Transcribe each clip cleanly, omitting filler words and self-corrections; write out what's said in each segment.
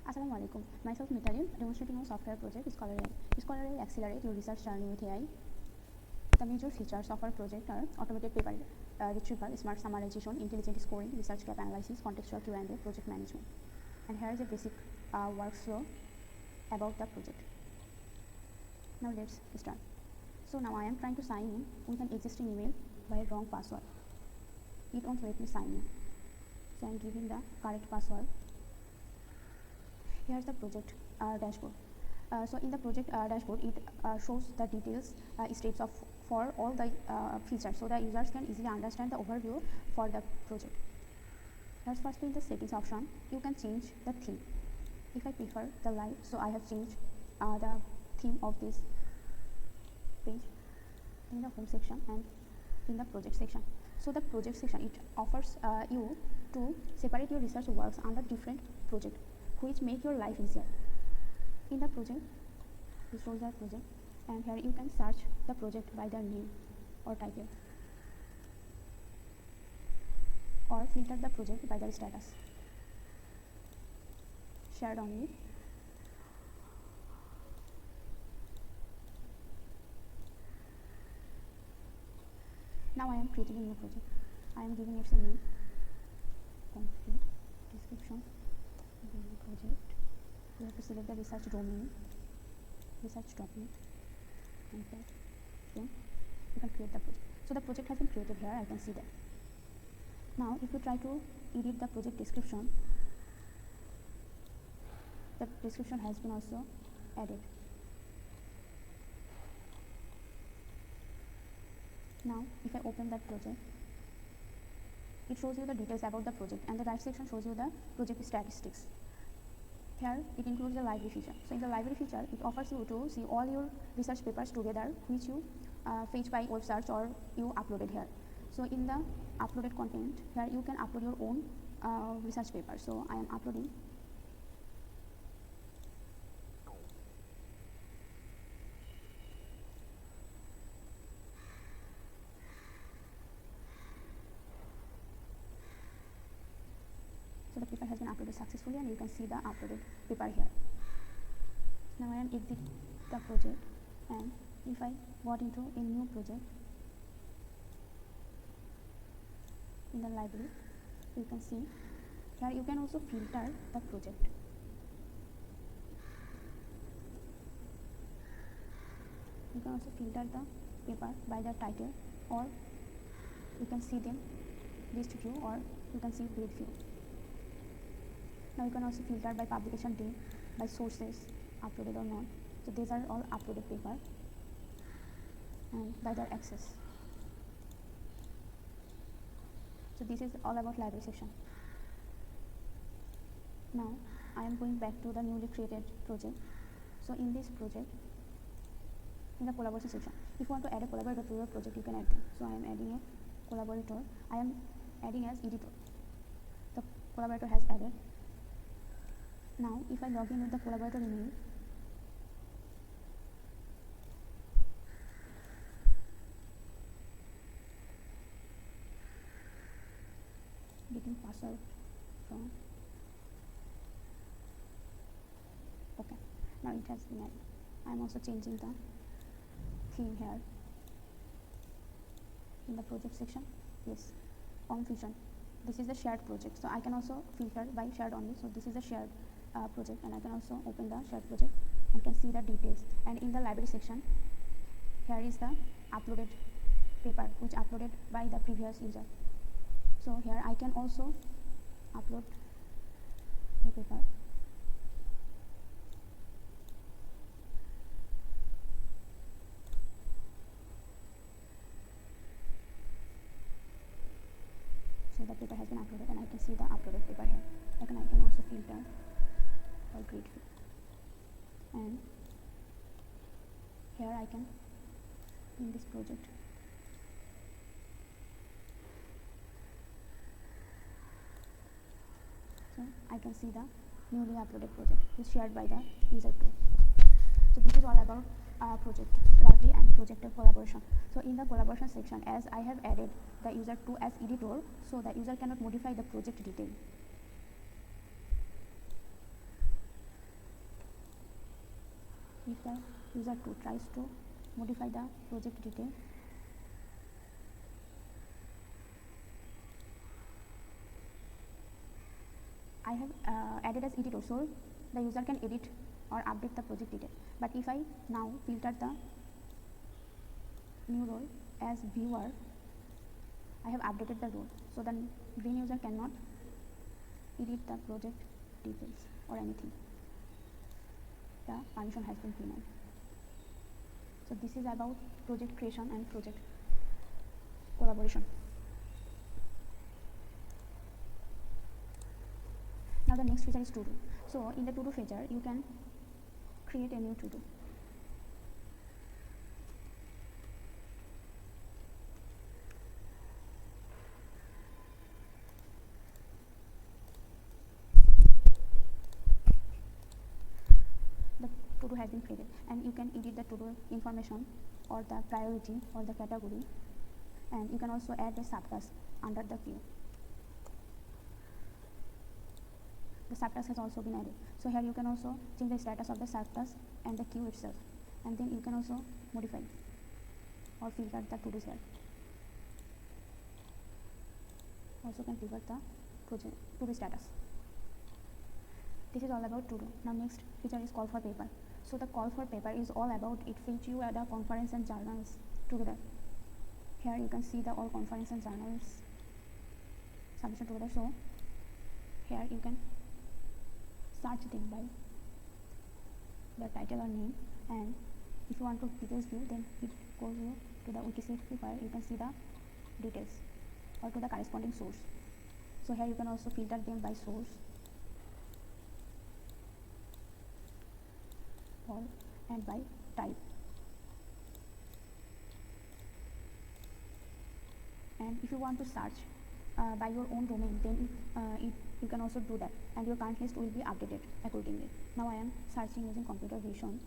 Assalamualaikum. Myself Mitali, demonstrating our software project ScholarAI. ScholarAI accelerate your research journey with AI. The major features of our project are automated paper retrieval, smart summarization, intelligent scoring, research gap analysis, contextual Q&A, project management. And here is a basic workflow about the project. Now let's start. So now I am trying to sign in with an existing email by a wrong password. It won't let me sign in. So I am giving the correct password. Here's the project dashboard. So in the project dashboard, it shows the details, steps of for all the features, so the users can easily understand the overview for the project. Here's firstly in the settings option, you can change the theme. If I prefer the light, so I have changed the theme of this page in the home section and in the project section. So the project section, it offers you to separate your research works under different projects, which make your life easier. In the project, this shows the project, and here you can search the project by their name or title, or filter the project by their status. Shared only. Now I am creating a new project. I am giving it a name, complete description, project. You have to select the research domain, research topic, and then you can create the project. So the project has been created here, I can see that. Now if you try to edit the project description, the description has been also added. Now if I open that project, it shows you the details about the project, and the right section shows you the project statistics. Here it includes the library feature. So in the library feature, it offers you to see all your research papers together, which you fetch by web search or you uploaded here. So in the uploaded content, here you can upload your own research paper. So I am uploading. So the paper has been uploaded successfully, and you can see the uploaded paper here. Now I am exit the project, and if I got into a new project in the library, you can see here you can also filter the project. You can also filter the paper by the title, or you can see them list view, or you can see grid view. Now you can also filter by publication date, by sources, uploaded or not. So these are all uploaded paper, and by their access. So this is all about library section. Now I am going back to the newly created project. So in this project, in the collaboration section, if you want to add a collaborator to your project, you can add them. So I am adding a collaborator. I am adding as editor. The collaborator has added. Now if I log in with the collaborator email, getting password from, okay, now it has been added. I am also changing the theme here in the project section. Yes, on fusion. This is the shared project, so I can also filter by shared only. So this is the shared project, and I can also open the shared project and can see the details. And in the library section, here is the uploaded paper, which uploaded by the previous user. So here I can also upload a paper. So the paper has been uploaded, and I can see the uploaded paper here. I can also filter or grid view, and here I can, in this project, so I can see the newly uploaded project is shared by the user too. So this is all about project library and project collaboration. So in the collaboration section, as I have added the user 2 as editor, so the user cannot modify the project detail. if the user 2 tries to modify the project detail, I have added as editor, so the user can edit or update the project detail. But if I now filter the new role as viewer, I have updated the role, so the green user cannot edit the project details or anything. The permission has been denied. So this is about project creation and project collaboration. Now the next feature is to do. So in the to do feature, you can create a new to do. The to do has been created, and you can edit the to do information or the priority or the category, and you can also add a subtask under the queue. The subtask has also been added. So here you can also change the status of the subtask and the queue itself, and then you can also modify or filter the to do's here. Also can pivot the project to do status. This is all about to do. Now next feature is call for paper. So the call for paper is all about it fetch you the conference and journals together. Here you can see the all conference and journals submission together. So here you can search them by the title or name, and if you want to details view, then it goes you to the wiki where you can see the details or to the corresponding source. So here you can also filter them by source or and by type. And if you want to search by your own domain, then you can also do that, and your current list will be updated accordingly. Now I am searching using computer vision.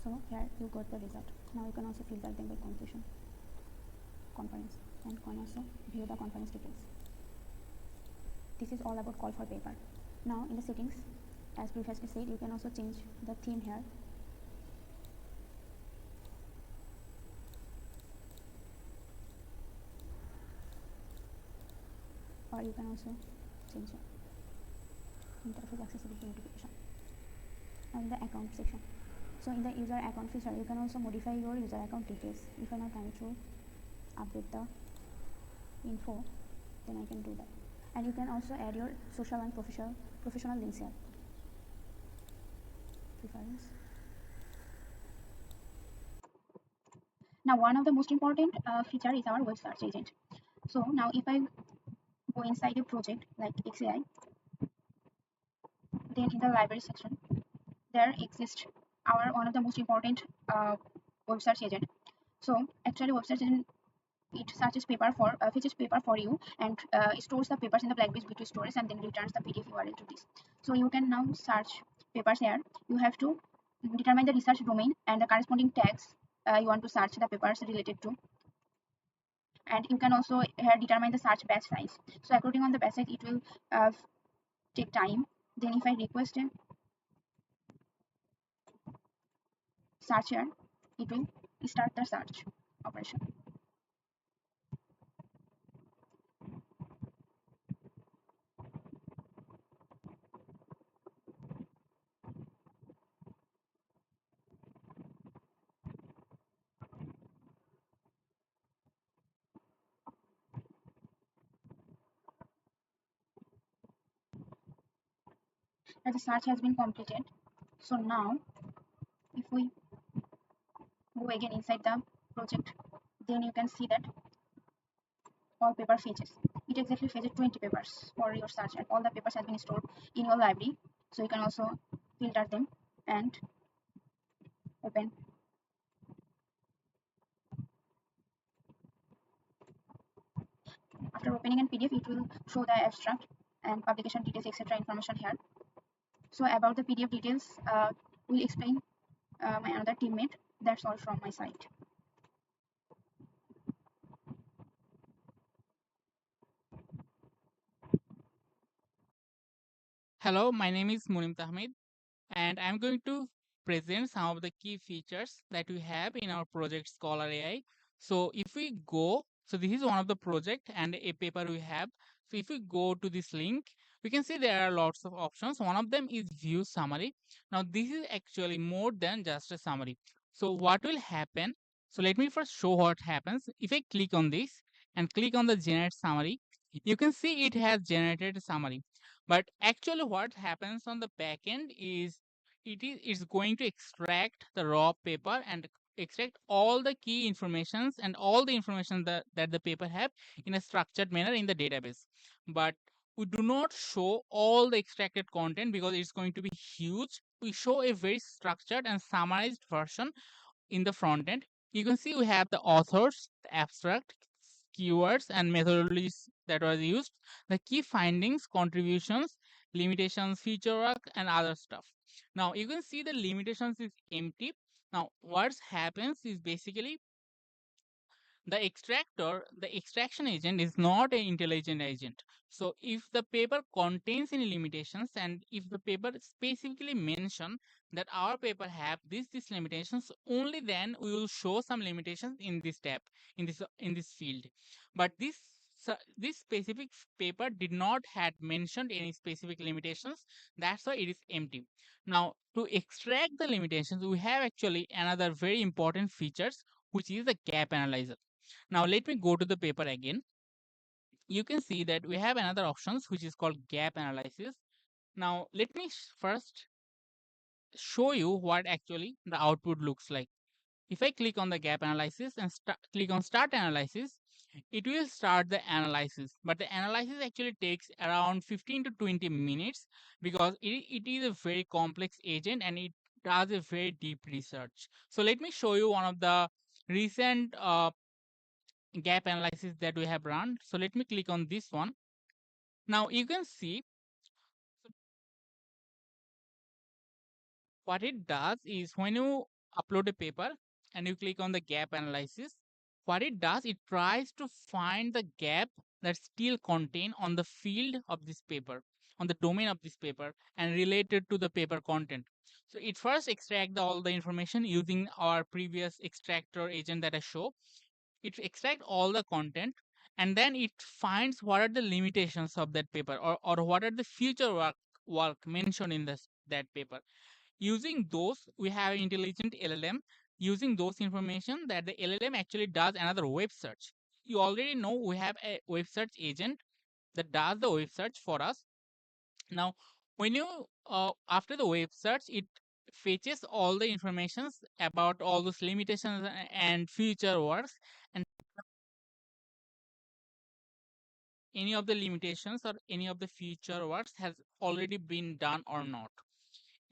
So here you got the result. Now you can also filter them by completion, conference, and can also view the conference details. This is all about call for paper. Now in the settings, as previously said, you can also change the theme here. Or you can also change the interface accessibility notification. Now in the account section. So in the user account feature, you can also modify your user account details. If I am trying to update the info, then I can do that. And you can also add your social and professional links here. Preference. Now one of the most important feature is our web search agent. So now if I go inside a project like XAI, then in the library section, there exists our one of the most important web search agent. So actually web search agent, it searches paper for fetches paper for you, and stores the papers in the Blackberry B2 storage, and then returns the PDF URL to this. So you can now search papers here. You have to determine the research domain and the corresponding tags you want to search the papers related to, and you can also here determine the search batch size. So according on the batch size, it will take time. Then if I request a search here, it will start the search operation. As the search has been completed, so now if we go again inside the project, then you can see that all paper fetches. it exactly fetches 20 papers for your search, and all the papers have been stored in your library. So you can also filter them and open. After opening in PDF, it will show the abstract and publication details, etc. information here. So about the PDF details, will explain my another teammate. That's all from my side. Hello, my name is Munim Tahmid, and I'm going to present some of the key features that we have in our project ScholarAI. So if we go, so this is one of the project and a paper we have. So if we go to this link, we can see there are lots of options. One of them is view summary. Now this is actually more than just a summary. So what will happen? So let me first show what happens. If I click on this and click on the generate summary, you can see it has generated a summary. But actually what happens on the back end is it's going to extract the raw paper and extract all the key informations and all the information that the paper have in a structured manner in the database. But we do not show all the extracted content because it's going to be huge. We show a very structured and summarized version in the front end. You can see we have the authors, the abstract, keywords, and methodologies that were used, the key findings, contributions, limitations, feature work, and other stuff. Now you can see the limitations is empty. Now what happens is basically the extraction agent is not an intelligent agent. So if the paper contains any limitations and if the paper specifically mention that our paper have these limitations, only then we will show some limitations in this tab, in this field. But this specific paper did not had mentioned any specific limitations. That's why it is empty. Now to extract the limitations, we have actually another very important features, which is the gap analyzer. Now let me go to the paper again. You can see that we have another options which is called gap analysis. Now let me first show you what actually the output looks like. If I click on the gap analysis and click on start analysis, it will start the analysis. But the analysis actually takes around 15 to 20 minutes because it is a very complex agent and it does a very deep research. So let me show you one of the recent gap analysis that we have run. So let me click on this one. Now you can see what it does is when you upload a paper and you click on the gap analysis, what it does, it tries to find the gap that's still contained on the field of this paper, on the domain of this paper and related to the paper content. So it first extract all the information using our previous extractor agent that I show. It extracts all the content and then it finds what are the limitations of that paper, or what are the future work mentioned in that paper. Using those, we have intelligent LLM. Using those information, that the LLM actually does another web search. You already know we have a web search agent that does the web search for us. Now when you after the web search, it fetches all the informations about all those limitations and future works, and any of the limitations or any of the future works has already been done or not.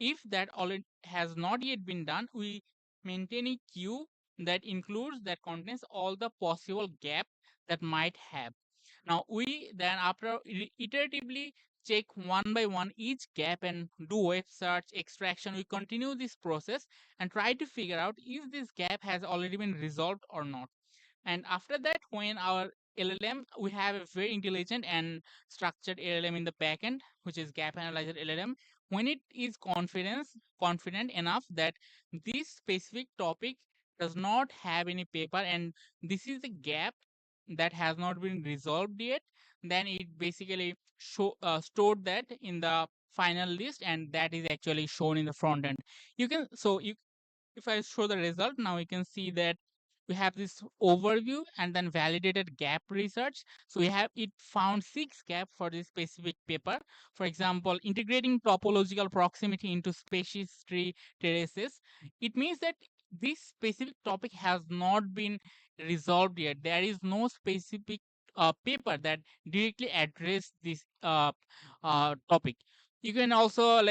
If that already has not yet been done, we maintain a queue that contains all the possible gap that might have. Now we then after iteratively check one by one each gap and do web search extraction. We continue this process and try to figure out if this gap has already been resolved or not. And after that, when our LLM, we have a very intelligent and structured LLM in the backend, which is Gap Analyzer LLM. When it is confident enough that this specific topic does not have any paper and this is the gap that has not been resolved yet, then it basically stored that in the final list, and that is actually shown in the front end. You can so you if I show the result, now you can see that we have this overview and then validated gap research. So we have it found 6 gaps for this specific paper. For example, integrating topological proximity into species tree terraces. It means that this specific topic has not been resolved yet. There is no specific paper that directly address this topic. You can also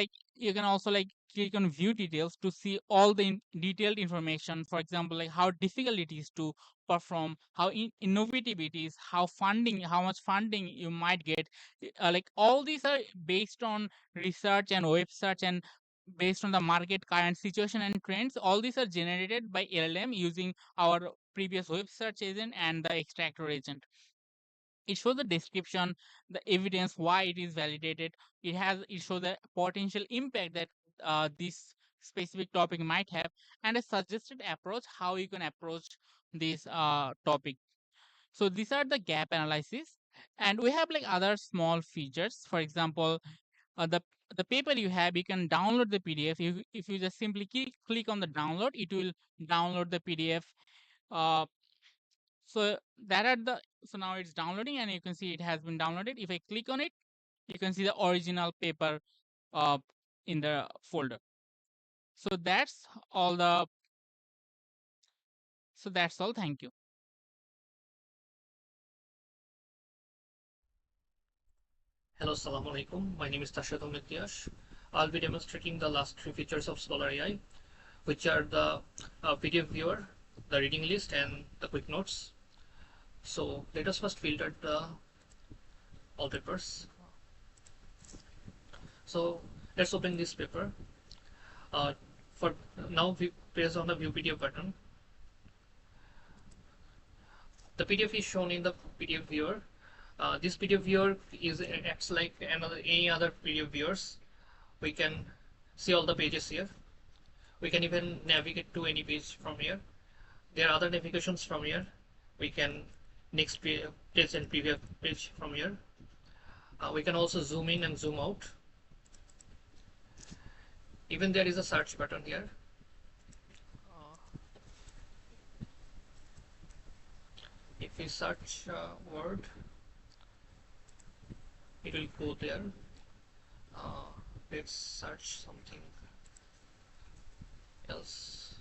click on view details to see all the detailed information. For example, like how difficult it is to perform, how innovative it is, how much funding you might get. Like all these are based on research and web search, and based on the market current situation and trends. All these are generated by LLM using our previous web search agent and the extractor agent. It shows the description, the evidence why it is validated. It shows the potential impact that this specific topic might have, and a suggested approach how you can approach this topic. So these are the gap analysis, and we have like other small features. For example, the paper you have, you can download the PDF. If you just simply click on the download, it will download the PDF. uh, so that are the so now it's downloading, and you can see it has been downloaded. If I click on it, you can see the original paper uh, in the folder. So that's all. Thank you. Hello, Assalamu alaikum. My name is Tashadum Nityash. I'll be demonstrating the last three features of ScholarAI, which are the PDF viewer, the reading list, and the quick notes. So let us first filter the all papers. So let's open this paper. For now, we press on the view PDF button. The PDF is shown in the PDF viewer. This PDF viewer acts like any other PDF viewers. We can see all the pages here. We can even navigate to any page from here. There are other navigations from here. We can next page and previous page from here. We can also zoom in and zoom out. Even there is a search button here. If we search word, it will go there. Let's search something else.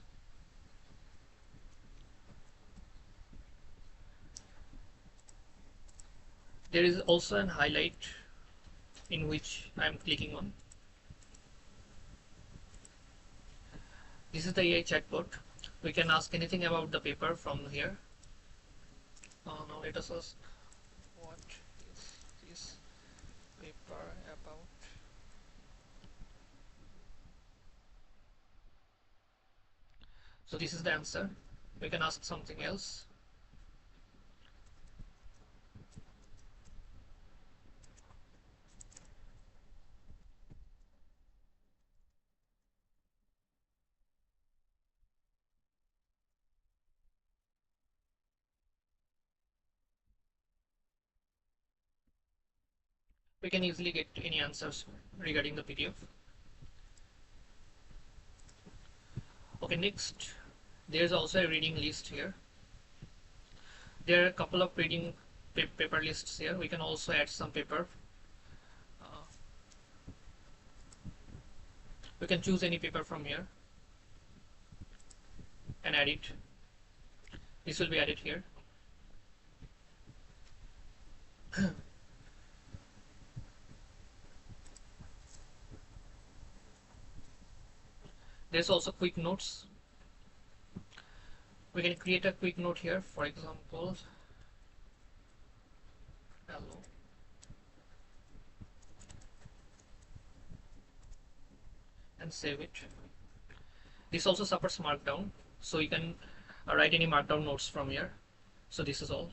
There is also an highlight in which I am clicking on. This is the AI chatbot. We can ask anything about the paper from here. Now let us ask, what is this paper about? So this is the answer. We can ask something else. We can easily get any answers regarding the PDF. Okay, next, there's also a reading list here. There are a couple of reading paper lists here. We can also add some paper. We can choose any paper from here and add it. This will be added here. There's also quick notes. We can create a quick note here, for example, hello, and save it. This also supports markdown, so you can write any markdown notes from here. So this is all.